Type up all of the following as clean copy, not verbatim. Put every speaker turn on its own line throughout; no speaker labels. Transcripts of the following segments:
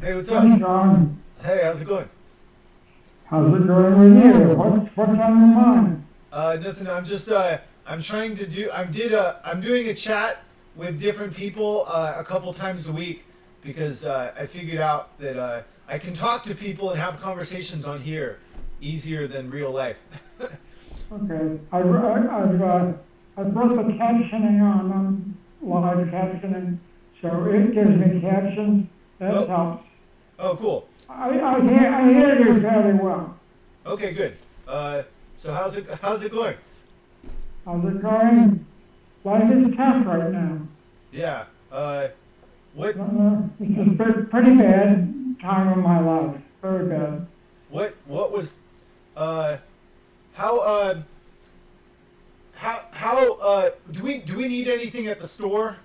Hey, what's up?
Hey, John.
Hey, how's it going?
How's it going with you? What's on your mind?
Nothing. I'm trying to do. I'm doing a chat with different people a couple times a week because I figured out that I can talk to people and have conversations on here easier than real life.
Okay. I've brought the captioning on, live captioning, so it gives me captions. That
Oh,
helps.
oh, cool.
I hear you fairly well.
Okay, good. So how's it going?
How's it going? Life is tough right now.
Yeah. What
It's a pretty bad time of my life. Very bad.
what was uh how do we need anything at the store?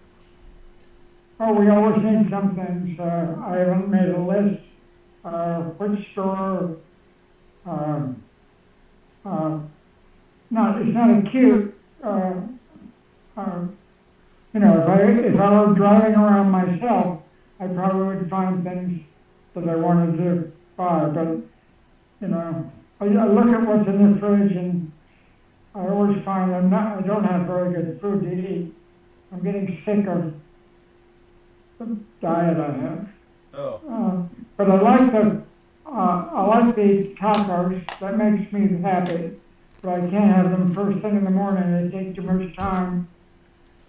Oh, we always need some things. I haven't made a list. Which store, um, uh, it's not acute. Uh, if I were driving around myself, I probably would find things that I wanted to buy. But, I look at what's in the fridge and I always find I don't have very good food to eat. I'm getting sick of the diet I have.
Oh.
Uh, but I like the tacos. That makes me happy. But I can't have them first thing in the morning. They take too much time.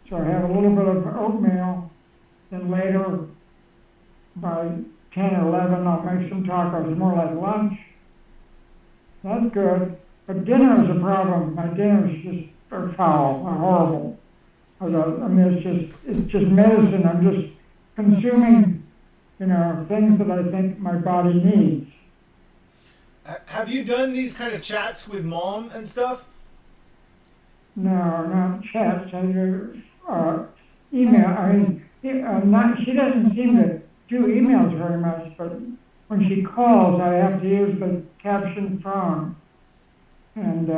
So I have a little bit of oatmeal. Then later, by 10 or 11, I'll make some tacos, more like lunch. That's good. But dinner is a problem. My dinner is just are foul, are horrible. It's just medicine. I'm just consuming, things that I think my body needs.
Have you done these kind of chats with mom and stuff?
No, not chats. I do email. I mean, not. She doesn't seem to do emails very much, but when she calls, I have to use the caption phone. And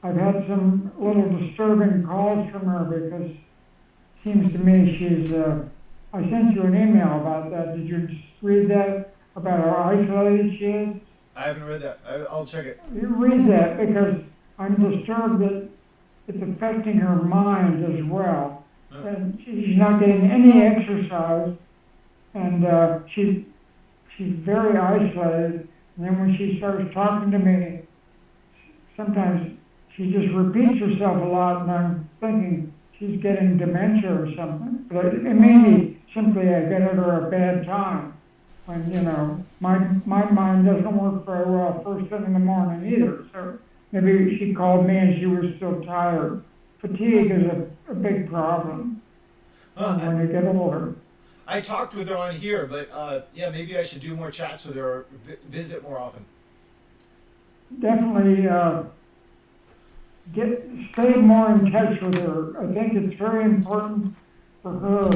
I've had some little disturbing calls from her because it seems to me she's. I sent you an email about that. Did you read that about how isolated she is?
I haven't read that. I'll check it.
You read that because I'm disturbed that it's affecting her mind as well.
Oh.
And she's not getting any exercise, and she's very isolated. And then when she starts talking to me, sometimes she just repeats herself a lot, and I'm thinking she's getting dementia or something. But it may be simply I get her a bad time when my mind doesn't work very well first thing in the morning either. So maybe she called me and she was still tired. Fatigue is a big problem
Uh,
when you get older.
I talked with her on here, but yeah, maybe I should do more chats with her or visit more often.
Definitely stay more in touch with her. I think it's very important for her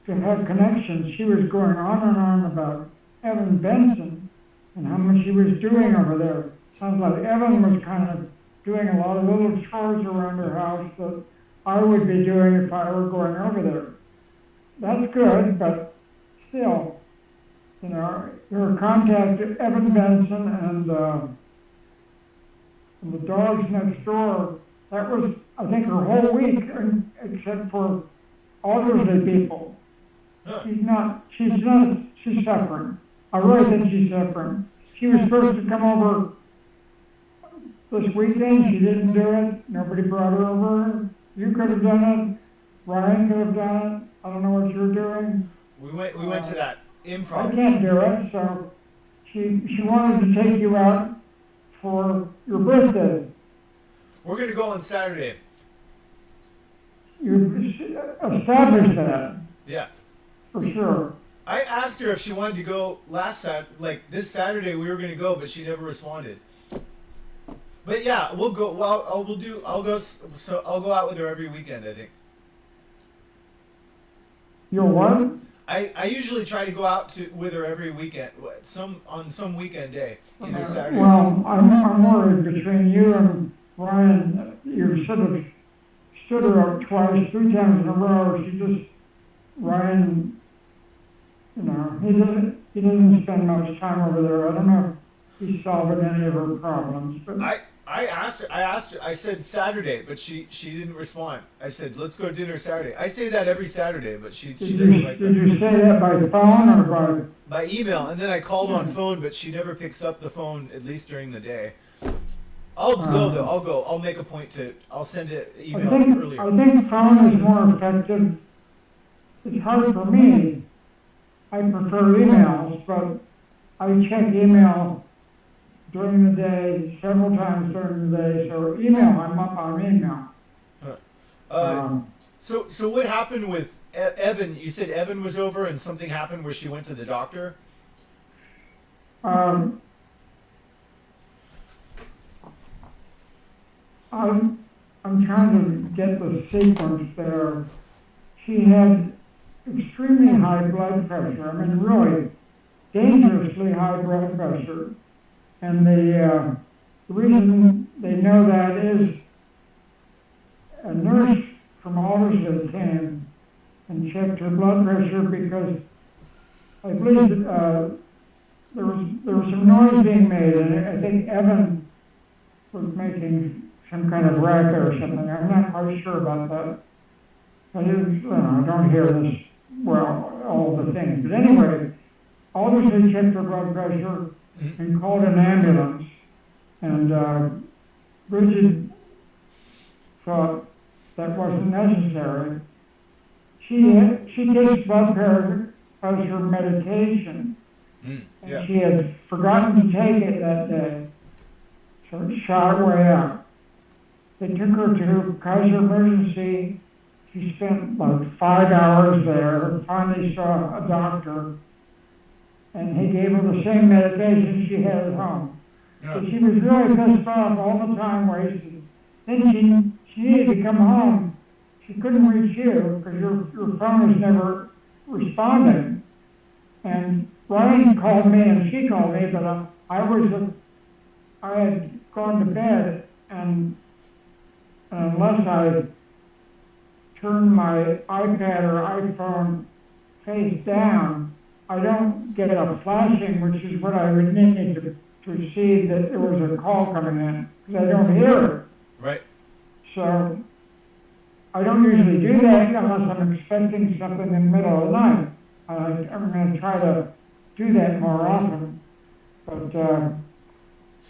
to have connections. She was going on and on about Evan Benson and how much he was doing over there. Sounds like Evan was kind of doing a lot of little chores around her house that I would be doing if I were going over there. That's good, but still, your contact Evan Benson and the dogs next door. That was, I think, her whole week, except for elderly people.
Huh.
She's suffering. I really think she's suffering. She was supposed to come over this weekend. She didn't do it. Nobody brought her over. You could have done it. Ryan could have done it. I don't know what you were doing.
We went to that
I
improv.
can't do it. So she wanted to take you out for your birthday.
We're gonna go on Saturday.
You established that
Yeah.
for sure.
I asked her if she wanted to go like this Saturday. We were gonna go, but she never responded. But yeah, we'll go. Well, I'll go. So I'll go out with her every weekend. I think.
Your what?
I usually try to go out with her every weekend. On some weekend day, either Saturday or Sunday.
Well, I'm worried between you and Ryan. You sort of stood her up twice, 3 times in a row. She just Ryan, he doesn't. he doesn't spend much time over there. I don't know if he's solving any of her problems, but
I asked her. I said Saturday, but she didn't respond. I said let's go to dinner Saturday. I say that every Saturday, but she doesn't like
did
that.
you say that by phone or
By email, and then I called on phone, but she never picks up the phone at least during the day. I'll go though. I'll go. I'll make a point to. I'll send an email earlier.
I think phone is more effective. It's hard for me. I prefer emails, but I check email during the day, several times during the day. So email, I'm up on email.
So what happened with Evan? You said Evan was over and something happened where she went to the doctor?
I'm trying to get the sequence there. She had extremely high blood pressure. I mean, really dangerously high blood pressure. And the reason they know that is a nurse from Aldersville came and checked her blood pressure because I believe there was some noise being made, and I think Evan was making some kind of racket or something. I'm not quite sure about that. I don't hear this well, all the things. But anyway, Aldersville checked her blood pressure and called an ambulance. And Bridget thought that wasn't necessary. She takes blood pressure medication, and she had forgotten to take it that day, so it shot way up. They took her to Kaiser Emergency. She spent like 5 hours there, finally saw a doctor, and he gave her the same medication she had at home. Yeah. So she was really pissed off, all the time wasted. Then she needed to come home. She couldn't reach you because your phone was never responding. And Ryan called me and she called me, but I had gone to bed, and unless I turned my iPad or iPhone face down, I don't get a flashing, which is what I would need to see that there was a call coming in, because I don't hear it.
Right.
So I don't usually do that unless I'm expecting something in the middle of the night. I'm going to try to do that more often, but at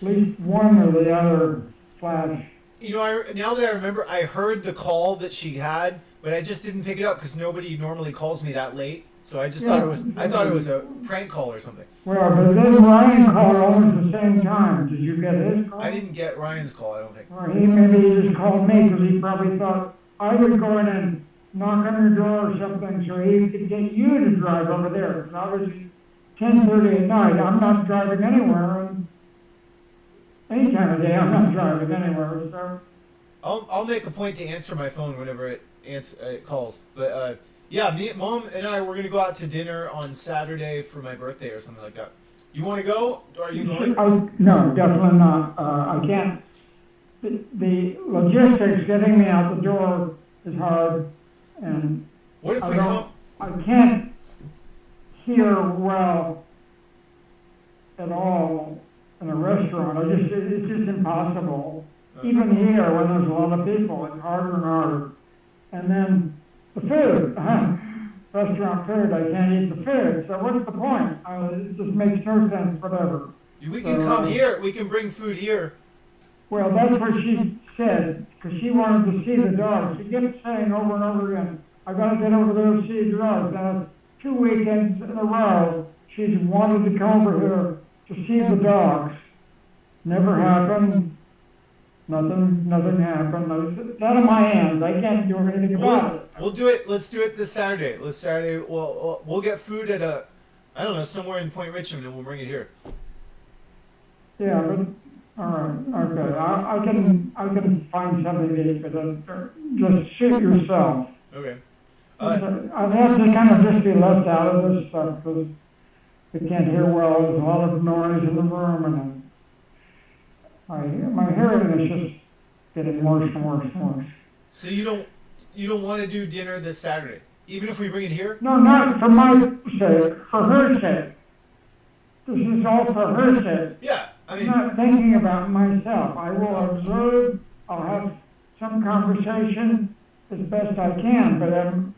least one or the other flash.
You know, now that I remember, I heard the call that she had, but I just didn't pick it up because nobody normally calls me that late. So I just thought it was a prank call or something.
Well, but then Ryan called almost the same time. Did you get his call?
I didn't get Ryan's call, I don't think.
Or maybe just called me because he probably thought I would go in and knock on your door or something so he could get you to drive over there. Because I was 10:30 at night. I'm not driving anywhere. And any time of day, I'm not driving anywhere. So
I'll make a point to answer my phone whenever it calls. But yeah, Mom and I were gonna go out to dinner on Saturday for my birthday or something like that. You want to go? Or are you going?
No, definitely not. I can't. The logistics getting me out the door is hard, and
what if we come?
I can't hear well at all in a restaurant. It's just impossible. Even here, when there's a lot of people, it's harder and harder. And then the food, restaurant food, I can't eat the food. So what's the point? It just makes no sense, whatever.
We can come here. We can bring food here.
Well, that's what she said, because she wanted to see the dogs. She kept saying over and over again, I got to get over there to see the dogs. And 2 weekends in a row, she's wanted to come over here to see the dogs. Never happened. Nothing happened. It's out of my hands. I can't do anything about it.
We'll do it. Let's do it this Saturday. We'll get food at I don't know, somewhere in Point Richmond, and we'll bring it here.
Yeah, but all right, okay. I can find something to eat, but just shoot yourself.
Okay.
I've had to kind of just be left out of this stuff because I can't hear well. There's a lot of noise in the room, and my hearing is just getting worse and worse and worse.
So you don't want to do dinner this Saturday, even if we bring it here?
No, not for my sake, for her sake. this is all for her sake.
Yeah, I
I'm
mean,
not thinking about myself. I will observe, I'll have some conversation as best I can, but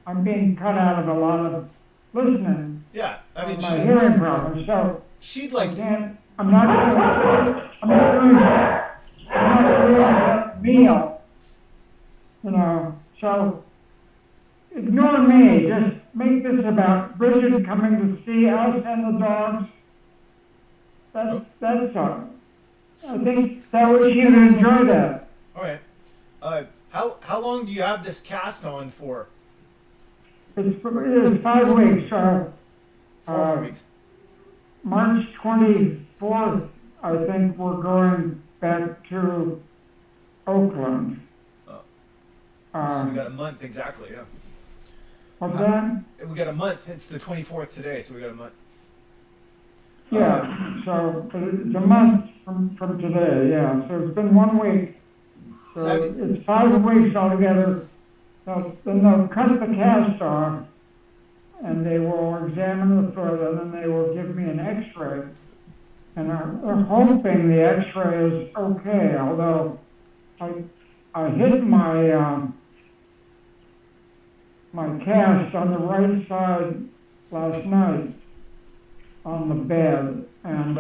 I'm being cut out of a lot of listening
yeah, I mean,
on my hearing problem, so
she'd
I
like,
can't, I'm not doing that meal, you know, so ignore me, just make this about Bridget coming to see us and the dogs. That's all. I think that would she would enjoy that.
all right. How long do you have this cast on for?
It's 5 weeks,
4 weeks.
March 24th, I think we're going back to Oakland.
Oh. So we got a month exactly, yeah.
What's that?
We got a month. It's the 24th today, so we got a month.
Yeah, so it's a month from today, yeah. So it's been 1 week. So it's 5 weeks altogether. So then they'll cut the cast off and they will examine the foot and then they will give me an x-ray. And I'm hoping the x-ray is okay, although I hit my my cast on the right side last night on the bed, and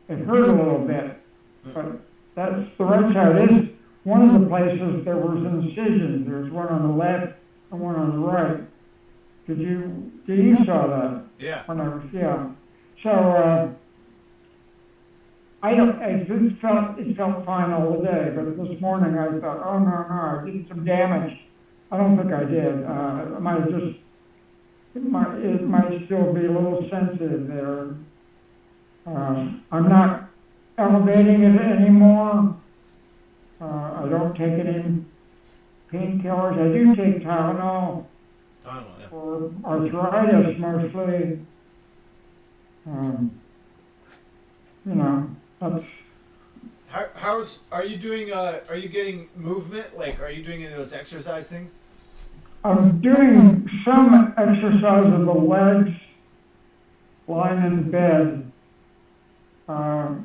it hurt a little bit, but that's the right side. It is one of the places there was incisions. There's one on the left and one on the right. Did you saw that?
Yeah.
When I was, yeah. So it felt fine all the day, but this morning I thought, oh no, I did some damage. I don't think I did. I might have just it might still be a little sensitive there. I'm not elevating it anymore. I don't take any painkillers. I do take Tylenol for arthritis mostly. You know, that's.
Are you doing? Are you getting movement? Like, are you doing any of those exercise things?
I'm doing some exercise of the legs, lying in bed, and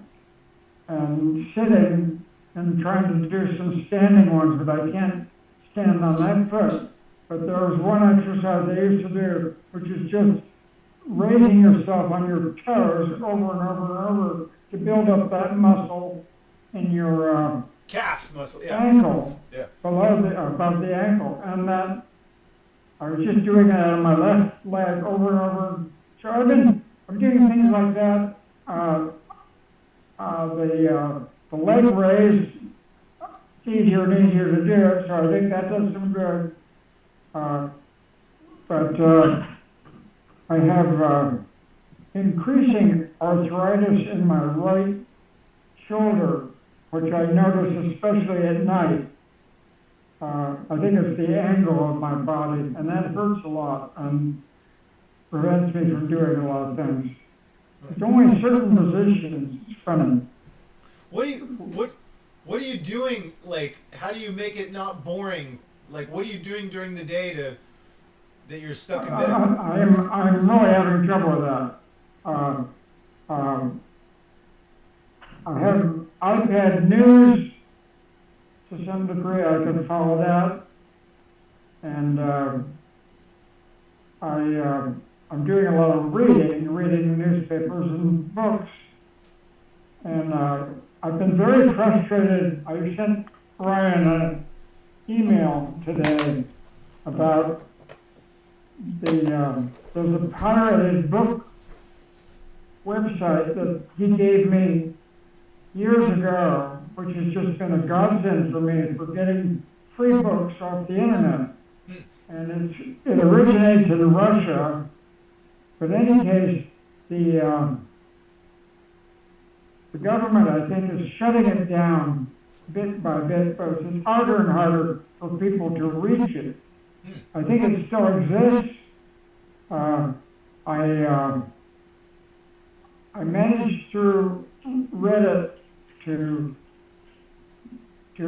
sitting and trying to do some standing ones, but I can't stand on that foot. But there was one exercise I used to do, which is just raising yourself on your toes over and over and over to build up that muscle in your
calves muscle, yeah.
Ankle,
yeah,
above the ankle, and that. I was just doing it on my left leg over and over. So I'm doing things like that. The leg raise, it's easier and easier to do it, so I think that does some good. But I have increasing arthritis in my right shoulder, which I notice especially at night. I think it's the angle of my body, and that hurts a lot and prevents me from doing a lot of things. It's only certain positions. It's funny.
What are you doing? Like, how do you make it not boring? Like, what are you doing during the day that you're stuck in bed?
I'm really having trouble with that. I have iPad news. To some degree, I can follow that, and I'm doing a lot of reading newspapers and books, and I've been very frustrated. I sent Ryan an email today about there's a pirated book website that he gave me years ago, which has just been a godsend for me for getting free books off the internet. And it originates in Russia, but in any case, the government, I think, is shutting it down bit by bit, but it's harder and harder for people to reach it. I think it still exists. I managed through Reddit to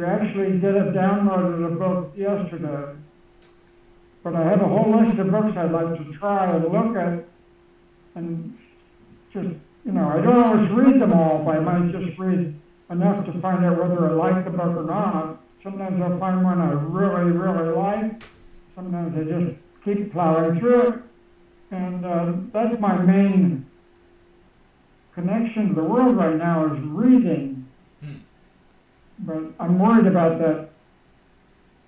actually get it downloaded a book yesterday. But I have a whole list of books I'd like to try and look at and just I don't always read them all, but I might just read enough to find out whether I like the book or not. Sometimes I'll find one I really, really like. Sometimes I just keep plowing through it. And that's my main connection to the world right now is reading. But I'm worried about that,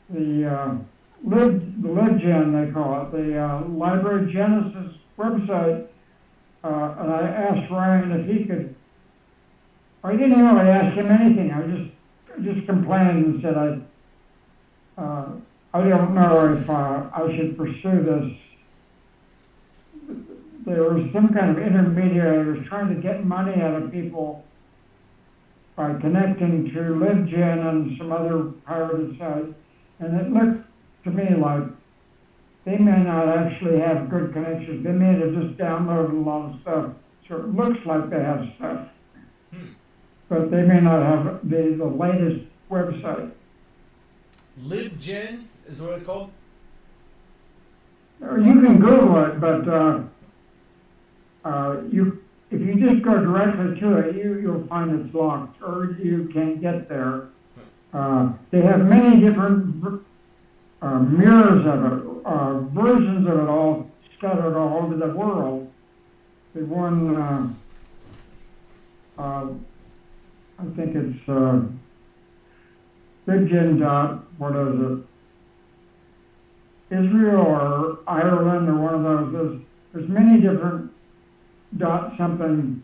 the LibGen, they call it, the Library Genesis website. And I asked Ryan if he could, I didn't really ask him anything. I just complained and said I don't know if I should pursue this. There was some kind of intermediary who was trying to get money out of people by connecting to LibGen and some other pirated sites. And it looked to me like they may not actually have good connections. They may have just downloaded a lot of stuff. So it looks like they have stuff. But they may not have the latest website.
LibGen is what it's called?
You can Google it, but if you just go directly to it, you'll find it's locked, or you can't get there. They have many different mirrors of it, versions of it all scattered all over the world. The one, I think it's LibGen what is it? Israel or Ireland or one of those. There's many different something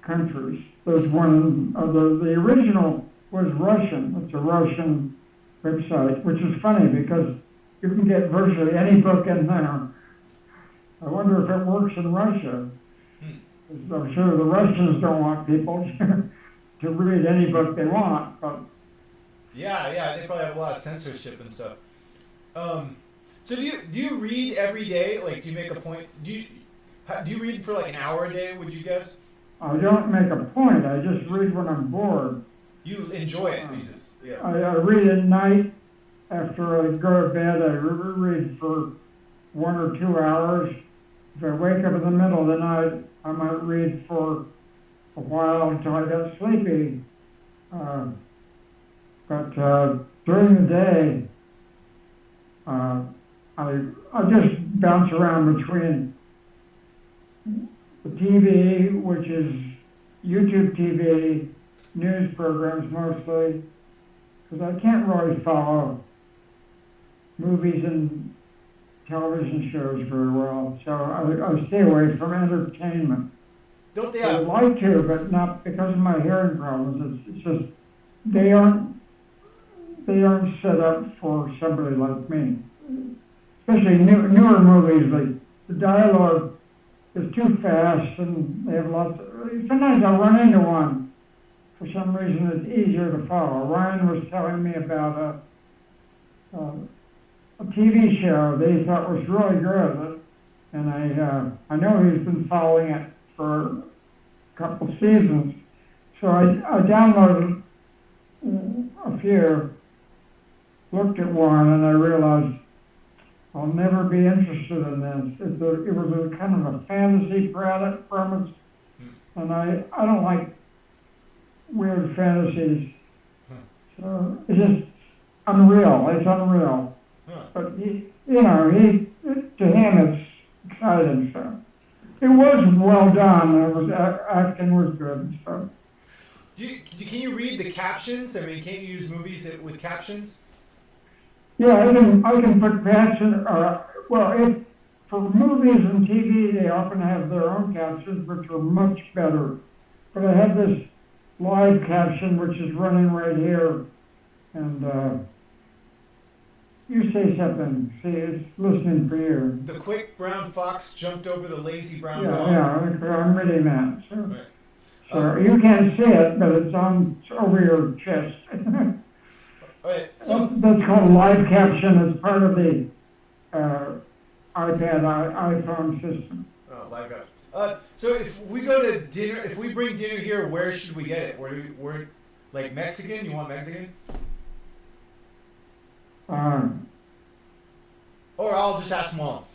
countries. There's one, the original was Russian. It's a Russian website, which is funny because you can get virtually any book in there. I wonder if it works in Russia. I'm sure the Russians don't want people to read any book they want, but
yeah, they probably have a lot of censorship and stuff. So do you read every day? Like, do you make a point? Do you read for like an hour a day? Would you guess?
I don't make a point. I just read when I'm bored.
You enjoy it, you just, yeah.
I read at night after I go to bed. I read for 1 or 2 hours. If I wake up in the middle of the night, I might read for a while until I get sleepy. But during the day, I just bounce around between the TV, which is YouTube TV, news programs mostly, because I can't really follow movies and television shows very well. So I stay away from entertainment.
Don't they
I
have?
would like to, but not because of my hearing problems. It's just they aren't set up for somebody like me. Especially newer movies, like the dialogue is too fast and they have lots of, sometimes I'll run into one. For some reason it's easier to follow. Ryan was telling me about a TV show that he thought was really good. And I know he's been following it for a couple seasons. So I downloaded a few, looked at one, and I realized I'll never be interested in this. It was a kind of a fantasy premise, and I don't like weird fantasies. So it's just unreal. It's unreal. But to him it's exciting. So it was well done. It was acting was good. So.
Can you read the captions? I mean, can't you use movies with captions?
Yeah, I can put captions. If for movies and TV, they often have their own captions, which are much better. But I have this live caption, which is running right here, and you say something. See, it's listening for you.
The quick brown fox jumped over the lazy brown dog.
Yeah, I'm reading that. So,
Right.
so you can't see it, but it's over your chest.
Right, so,
That's called live caption. It's part of the iPhone system.
oh, live caption. So if we go to dinner, if we bring dinner here, where should we get it? Where like Mexican? You want Mexican? Or I'll just ask Mom.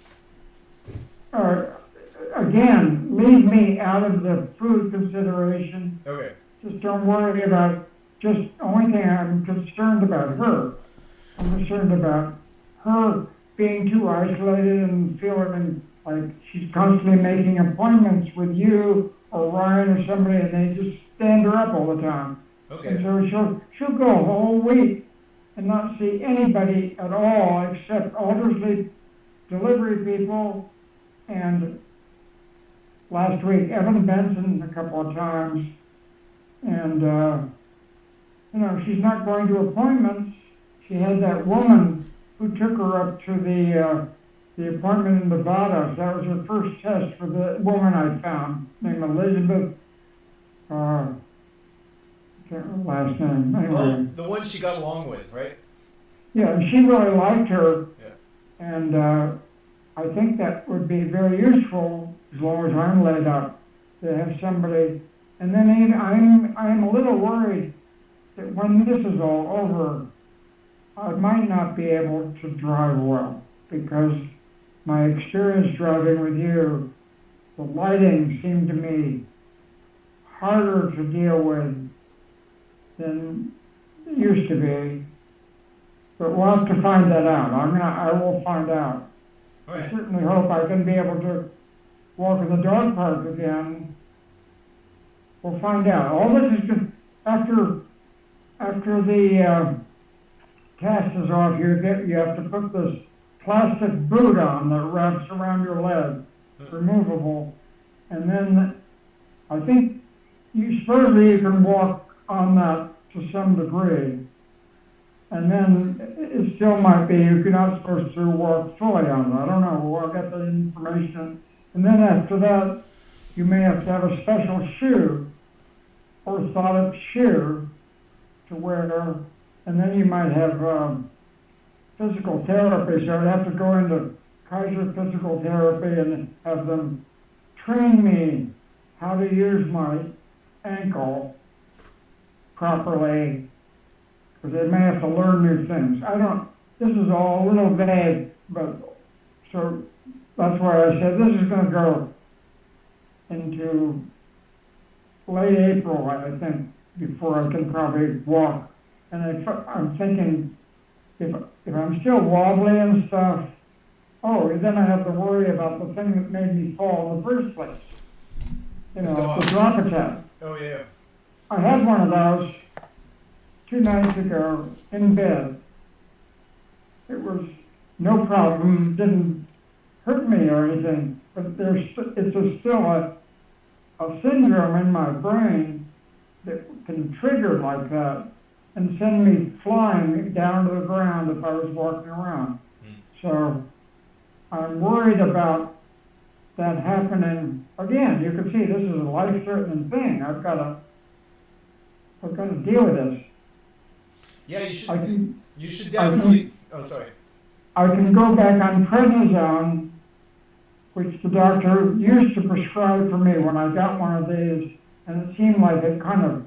Again, leave me out of the food consideration.
Okay.
Just don't worry about, just only thing I'm concerned about her. I'm concerned about her being too isolated and feeling like she's constantly making appointments with you or Ryan or somebody, and they just stand her up all the time.
Okay.
And so she'll go a whole week and not see anybody at all except elderly delivery people, and last week Evan Benson a couple of times. And she's not going to appointments. She had that woman who took her up to the appointment in Nevada. That was her first test for the woman I found, named Elizabeth. I can't remember her last name. Anyway.
Oh, the one she got along with, right?
Yeah, and she really liked her.
Yeah.
And I think that would be very useful as long as I'm laid up to have somebody. And then I'm a little worried that when this is all over, I might not be able to drive well, because my experience driving with you, the lighting seemed to me harder to deal with than it used to be. But we'll have to find that out. I will find out.
All right.
I certainly hope I can be able to walk in the dog park again. We'll find out. All this is just after the cast is off. You have to put this plastic boot on that wraps around your leg, removable, and then I think supposedly you can walk on that to some degree, and then it still might be you're not supposed to walk fully on that. I don't know. I'll get the information, and then after that, you may have to have a special shoe, orthotic shoe, to wear, and then you might have physical therapy. So I'd have to go into Kaiser Physical Therapy and have them train me how to use my ankle properly, because they may have to learn new things. This is all a little vague, but so that's why I said this is going to go into late April, I think, before I can probably walk. And I'm thinking, if I'm still wobbly and stuff, then I have to worry about the thing that made me fall in the first place. The drop attack.
Oh, yeah.
I had one of those 2 nights ago in bed. It was no problem, didn't hurt me or anything, but it's still a syndrome in my brain that can trigger like that and send me flying down to the ground if I was walking around. So I'm worried about that happening again. You can see this is a life-threatening thing. I've got to deal with this.
Yeah, you should definitely. Oh, sorry.
I can go back on prednisone, which the doctor used to prescribe for me when I got one of these, and it seemed like it kind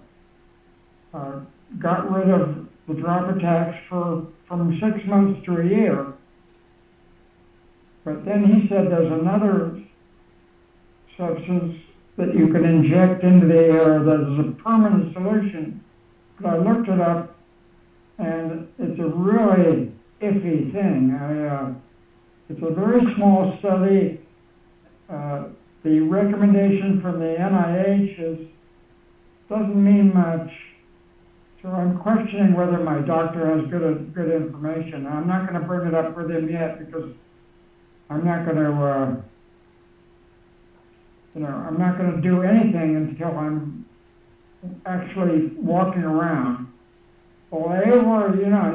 of got rid of the drop attacks from 6 months to a year. But then he said there's another substance that you can inject into the air that is a permanent solution. But I looked it up, and it's a really iffy thing. It's a very small study. The recommendation from the NIH doesn't mean much. So I'm questioning whether my doctor has good information. I'm not going to bring it up with him yet, because I'm not going to, I'm not going to do anything until I'm actually walking around. Or,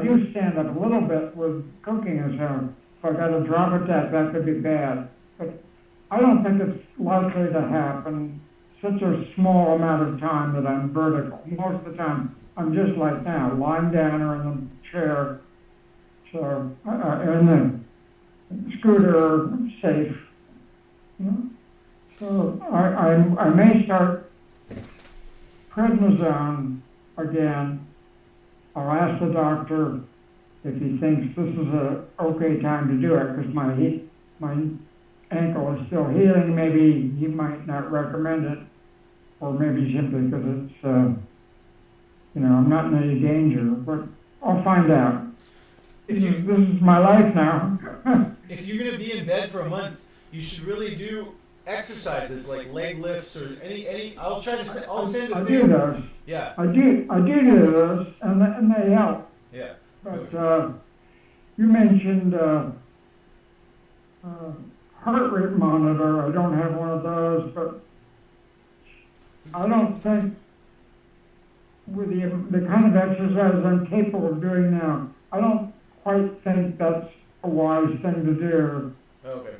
you stand up a little bit with cooking or so. If I got a drop attack, that could be bad. But I don't think it's likely to happen such a small amount of time that I'm vertical. Most of the time, I'm just like now, lying down or in the chair. So, in the scooter, I'm safe. So I may start prednisone again. I'll ask the doctor if he thinks this is a okay time to do it, because my ankle is still healing, maybe he might not recommend it, or maybe simply because it's, I'm not in any danger, but I'll find out.
If you
This is my life now.
if you're gonna be in bed for a month, you should really do exercises like leg lifts or any. I'll try to. I'll send
I
a
do
thing.
those.
Yeah.
I do those, and they help.
Yeah.
But you mentioned heart rate monitor. I don't have one of those, but I don't think with the kind of exercise I'm capable of doing now, I don't quite think that's a wise thing to do.
Okay.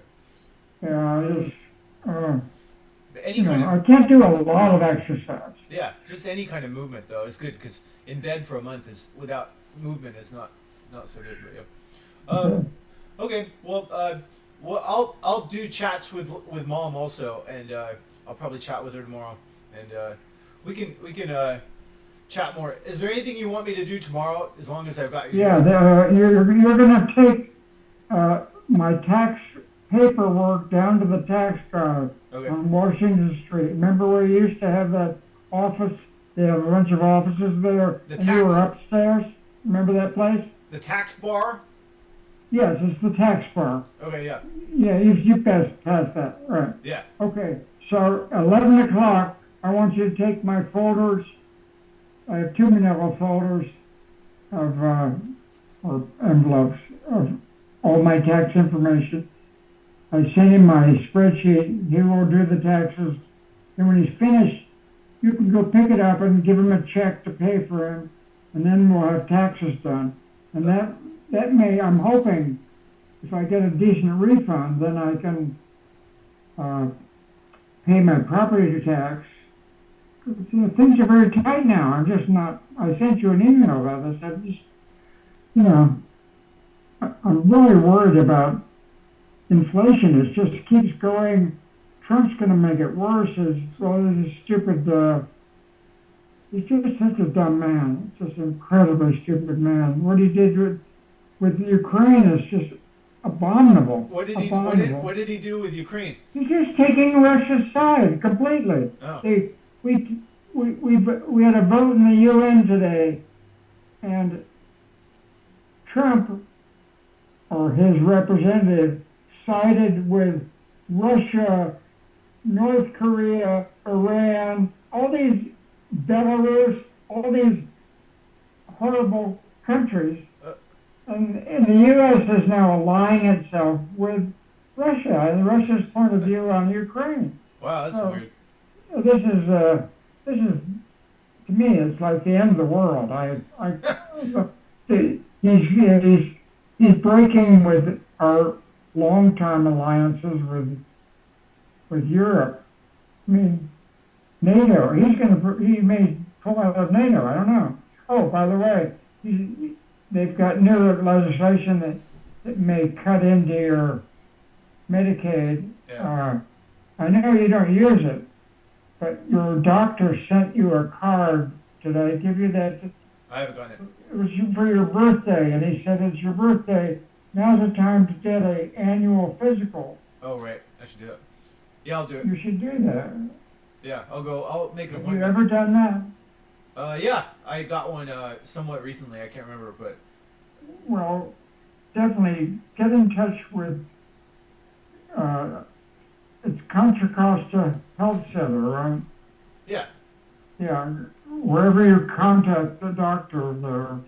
Yeah, I just,
Any kind of
I can't do a lot of exercise.
yeah, just any kind of movement though is good because in bed for a month is without movement is not so good. But yeah. Okay. Well, I'll do chats with mom also, and I'll probably chat with her tomorrow, and we can chat more. Is there anything you want me to do tomorrow? As long as I've got you.
Yeah, you're going to take my tax paperwork down to the tax guard on Washington Street. Remember where you used to have that office? They have a bunch of offices there, and you were upstairs. Remember that place?
The tax bar?
Yes, it's the tax bar.
Okay, yeah.
Yeah, you passed that, right.
Yeah.
Okay, so 11 o'clock, I want you to take my folders. I have 2 manila folders of, or envelopes of all my tax information. I send him my spreadsheet. He will do the taxes. And when he's finished, you can go pick it up and give him a check to pay for him. And then we'll have taxes done. And that may, I'm hoping, if I get a decent refund, then I can pay my property tax. Things are very tight now. I'm just not, I sent you an email about this. I'm just, I'm really worried about inflation. It just keeps going. Trump's going to make it worse. This stupid, he's just such a dumb man. Just an incredibly stupid man. What he did with Ukraine is just abominable.
What did he do with Ukraine?
He's just taking Russia's side completely.
Oh.
We had a vote in the UN today, and Trump or his representative sided with Russia, North Korea, Iran, all these Belarus, all these horrible countries. And the U.S. is now aligning itself with Russia and Russia's point of view on Ukraine.
Wow, that's weird.
This is to me, it's like the end of the world. He's breaking with our long-term alliances with Europe. I mean, NATO. He may pull out of NATO. I don't know. Oh, by the way, they've got new legislation that may cut into your Medicaid.
Yeah.
I know you don't use it, but your doctor sent you a card. Did I give you that?
I haven't gotten it.
It was for your birthday, and he said, it's your birthday. Now's the time to get an annual physical.
Oh, right. I should do that. Yeah, I'll do it.
You should do that.
Yeah, I'll make an
Have
appointment.
you ever done that?
Yeah, I got one somewhat recently. I can't remember, but
Well, definitely get in touch with, it's Contra Costa Health Center, right?
yeah.
Yeah, wherever you contact the doctor there,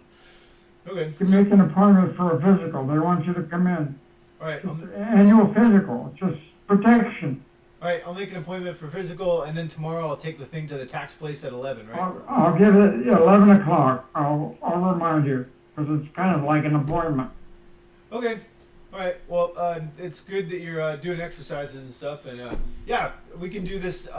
Okay.
you can make an appointment for a physical. They want you to come in.
All right.
Annual physical, just protection.
All right. I'll make an appointment for physical, and then tomorrow I'll take the thing to the tax place at 11. Right.
I'll give it 11 o'clock. I'll remind you, because it's kind of like an appointment.
Okay. All right. Well, it's good that you're doing exercises and stuff, and yeah, we can do this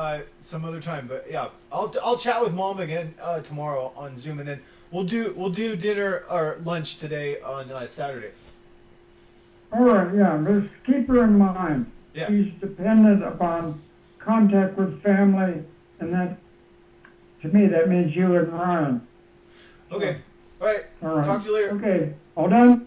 some other time. But yeah, I'll chat with Mom again tomorrow on Zoom, and then we'll do dinner or lunch today on Saturday.
All right. Yeah. Just keep her in mind.
Yeah.
She's dependent upon contact with family, and that, to me, that means you and Ryan.
Okay. All right.
All right.
Talk to you later.
Okay. All done?